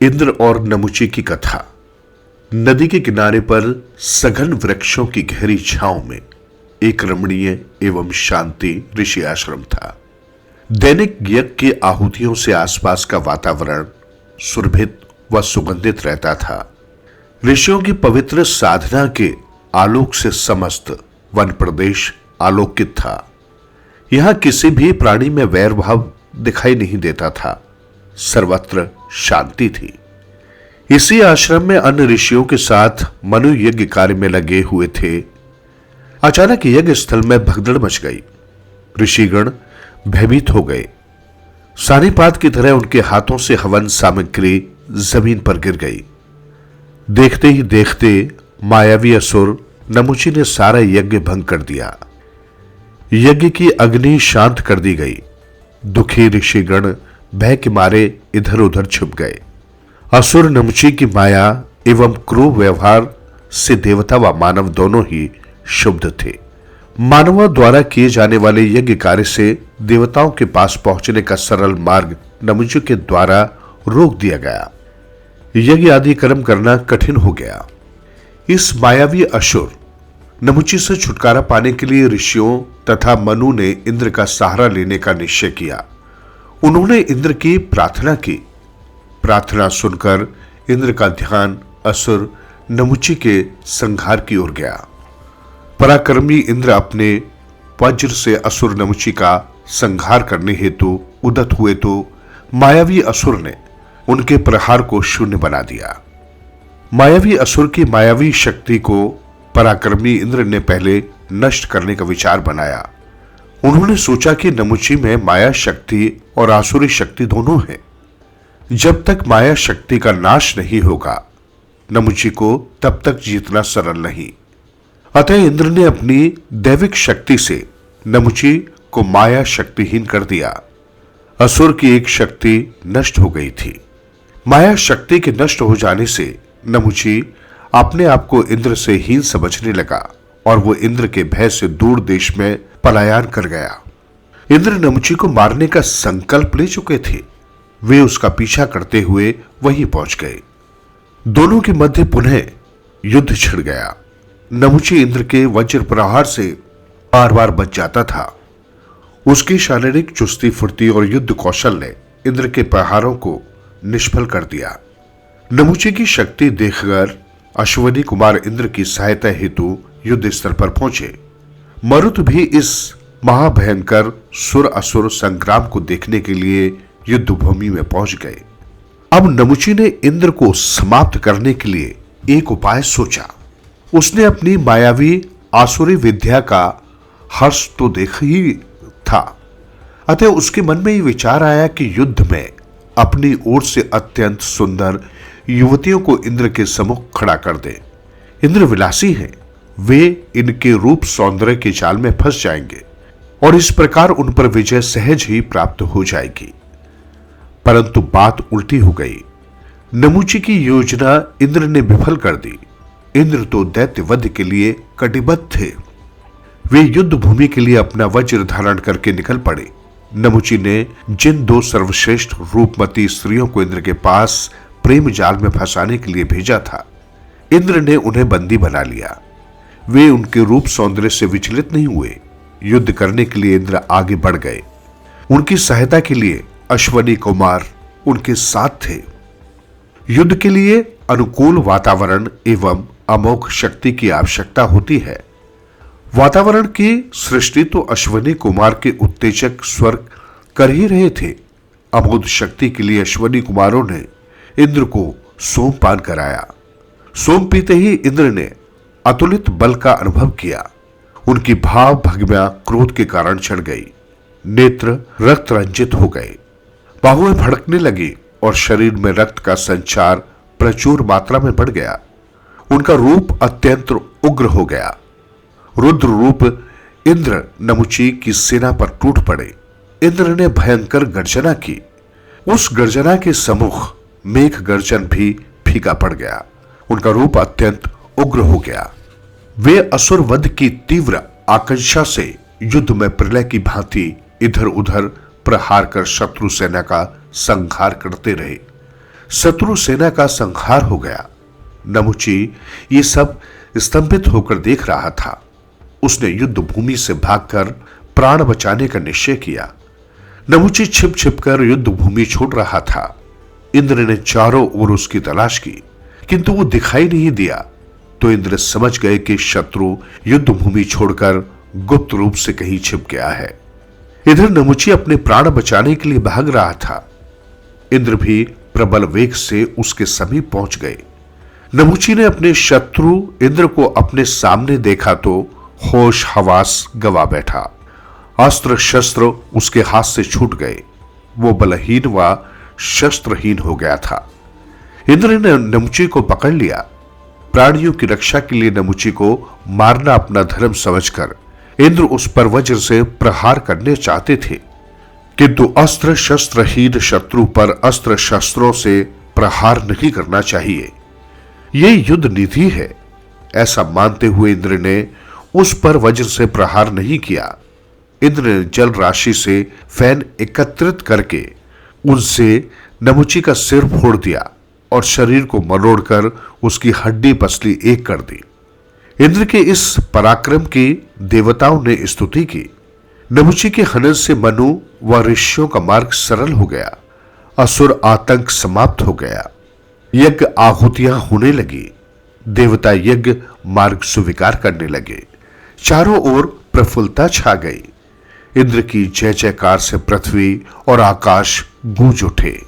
इंद्र और नमुची की कथा। नदी के किनारे पर सघन वृक्षों की गहरी छांव में एक रमणीय एवं शांति ऋषि आश्रम था। दैनिक यज्ञ की आहुतियों से आसपास का वातावरण सुरभित व सुगंधित रहता था। ऋषियों की पवित्र साधना के आलोक से समस्त वन प्रदेश आलोकित था। यहां किसी भी प्राणी में वैर भाव दिखाई नहीं देता था। सर्वत्र शांति थी। इसी आश्रम में अन्य ऋषियों के साथ मनु यज्ञ कार्य में लगे हुए थे। अचानक यज्ञ स्थल में भगदड़ मच गई। ऋषिगण भयभीत हो गए। सानीपात की तरह उनके हाथों से हवन सामग्री जमीन पर गिर गई। देखते ही देखते मायावी असुर नमुची ने सारा यज्ञ भंग कर दिया। यज्ञ की अग्नि शांत कर दी गई। दुखी ऋषिगण भय के मारे इधर उधर छुप गए। असुर नमुची की माया एवं क्रूर व्यवहार से देवता व मानव दोनों ही क्षुब्ध थे। मानवों द्वारा किए जाने वाले यज्ञ कार्य से देवताओं के पास पहुंचने का सरल मार्ग नमुची के द्वारा रोक दिया गया। यज्ञ आदि कर्म करना कठिन हो गया। इस मायावी असुर नमुची से छुटकारा पाने के लिए ऋषियों तथा मनु ने इंद्र का सहारा लेने का निश्चय किया। उन्होंने इंद्र की प्रार्थना की। प्रार्थना सुनकर इंद्र का ध्यान असुर नमुची के संहार की ओर गया। पराक्रमी इंद्र अपने वज्र से असुर नमुची का संहार करने हेतु उद्यत हुए तो मायावी असुर ने उनके प्रहार को शून्य बना दिया। मायावी असुर की मायावी शक्ति को पराक्रमी इंद्र ने पहले नष्ट करने का विचार बनाया। उन्होंने सोचा कि नमुची में माया शक्ति और आसुरी शक्ति दोनों हैं। जब तक माया शक्ति का नाश नहीं होगा नमुची को तब तक जीतना सरल नहीं। अतः इंद्र ने अपनी दैविक शक्ति से नमुची को माया शक्तिहीन कर दिया। असुर की एक शक्ति नष्ट हो गई थी। माया शक्ति के नष्ट हो जाने से नमुची अपने आप को इंद्र से हीन समझने लगा और वो इंद्र के भय से दूर देश में पलायन कर गया। इंद्र नमुची को मारने का संकल्प ले चुके थे। वे उसका पीछा करते हुए वहीं पहुंच गए। दोनों के मध्य पुनः युद्ध छिड़ गया। नमुची इंद्र के वज्र प्रहार से बार बार बच जाता था। उसकी शारीरिक चुस्ती फुर्ती और युद्ध कौशल ने इंद्र के प्रहारों को निष्फल कर दिया। नमुची की शक्ति देखकर अश्वनी कुमार इंद्र की सहायता हेतु युद्ध स्थल पर पहुंचे। मरुत भी इस महाभयंकर सुर असुर संग्राम को देखने के लिए युद्ध भूमि में पहुंच गए। अब नमुची ने इंद्र को समाप्त करने के लिए एक उपाय सोचा। उसने अपनी मायावी आसुरी विद्या का हर्ष तो देखा ही था, अतः उसके मन में यह विचार आया कि युद्ध में अपनी ओर से अत्यंत सुंदर युवतियों को इंद्र के सम्मुख खड़ा कर दे। इंद्र विलासी हैं, वे इनके रूप सौंदर्य के जाल में फंस जाएंगे और इस प्रकार उन पर विजय सहज ही प्राप्त हो जाएगी। परंतु बात उल्टी हो गई। नमुची की योजना इंद्र ने विफल कर दी। इंद्र तो दैत्यवध के लिए कटिबद्ध थे। वे युद्ध भूमि के लिए अपना वज्र धारण करके निकल पड़े। नमुची ने जिन दो सर्वश्रेष्ठ रूपमती स्त्रियों को इंद्र के पास प्रेम जाल में फंसाने के लिए भेजा था, इंद्र ने उन्हें बंदी बना लिया। वे उनके रूप सौंदर्य से विचलित नहीं हुए। युद्ध करने के लिए इंद्र आगे बढ़ गए। उनकी सहायता के लिए अश्वनी कुमार उनके साथ थे। युद्ध के लिए अनुकूल वातावरण एवं अमोघ शक्ति की आवश्यकता होती है। वातावरण की सृष्टि तो अश्वनी कुमार के उत्तेजक स्वर कर ही रहे थे। अमोघ शक्ति के लिए अश्वनी कुमारों ने इंद्र को सोमपान कराया। सोम पीते ही इंद्र ने अतुलित बल का अनुभव किया। उनकी भाव भगम्या क्रोध के कारण चढ़ गई। नेत्र रक्त रंजित हो गए। बाहुएं भड़कने लगी और शरीर में रक्त का संचार प्रचुर मात्रा में बढ़ गया। उनका रूप अत्यंत उग्र हो गया। रुद्र रूप इंद्र नमुची की सेना पर टूट पड़े। इंद्र ने भयंकर गर्जना की। उस गर्जना के सम्मुख मेघ गर्जन भी फीका पड़ गया। उनका रूप अत्यंत उग्र हो गया। वे असुर वध की तीव्र आकांक्षा से युद्ध में प्रलय की भांति इधर उधर प्रहार कर शत्रु सेना का संहार करते रहे। शत्रु सेना का संहार हो गया। नमुची ये सब स्तंभित होकर देख रहा था। उसने युद्ध भूमि से भागकर प्राण बचाने का निश्चय किया। नमुची छिप छिप कर युद्ध भूमि छोड़ रहा था। इंद्र ने चारों ओर उसकी तलाश की, किंतु वो दिखाई नहीं दिया। तो इंद्र समझ गए कि शत्रु युद्ध भूमि छोड़कर गुप्त रूप से कहीं छिप गया है। इधर नमुची अपने प्राण बचाने के लिए भाग रहा था। इंद्र भी प्रबल वेग से उसके समीप पहुंच गए। नमुची ने अपने शत्रु इंद्र को अपने सामने देखा तो होश हवास गवा बैठा। अस्त्र शस्त्र उसके हाथ से छूट गए। वो बलहीन व शस्त्रहीन हो गया था। इंद्र ने नमुची को पकड़ लिया। प्राणियों की रक्षा के लिए नमुची को मारना अपना धर्म समझकर इंद्र उस पर वज्र से प्रहार करने चाहते थे, किंतु अस्त्र शस्त्रहीन शत्रु पर अस्त्र शस्त्रों से प्रहार नहीं करना चाहिए। यह युद्ध नीति है। ऐसा मानते हुए इंद्र ने उस पर वज्र से प्रहार नहीं किया। इंद्र ने जल राशि से फैन एकत्रित करके उनसे नमुची का सिर फोड़ दिया और शरीर को मरोड़कर उसकी हड्डी पसली एक कर दी। इंद्र के इस पराक्रम की देवताओं ने स्तुति की। नमुची के हनन से मनु व ऋषियों का मार्ग सरल हो गया। असुर आतंक समाप्त हो गया। यज्ञ आहुतियां होने लगी। देवता यज्ञ मार्ग स्वीकार करने लगे। चारों ओर प्रफुल्लता छा गई। इंद्र की जय जयकार से पृथ्वी और आकाश गूंज उठे।